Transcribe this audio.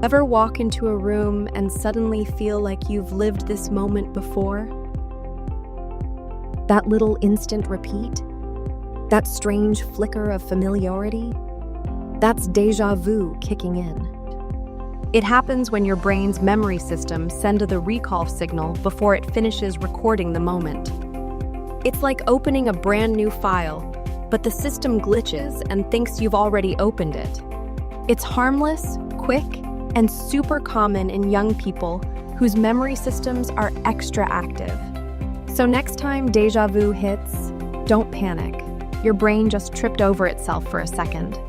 Ever walk into a room and suddenly feel like you've lived this moment before? That little instant repeat? That strange flicker of familiarity? That's déjà vu kicking in. It happens when your brain's memory system sends the recall signal before it finishes recording the moment. It's like opening a brand new file, but the system glitches and thinks you've already opened it. It's harmless, quick, and super common in young people whose memory systems are extra active. So next time déjà vu hits, don't panic. Your brain just tripped over itself for a second.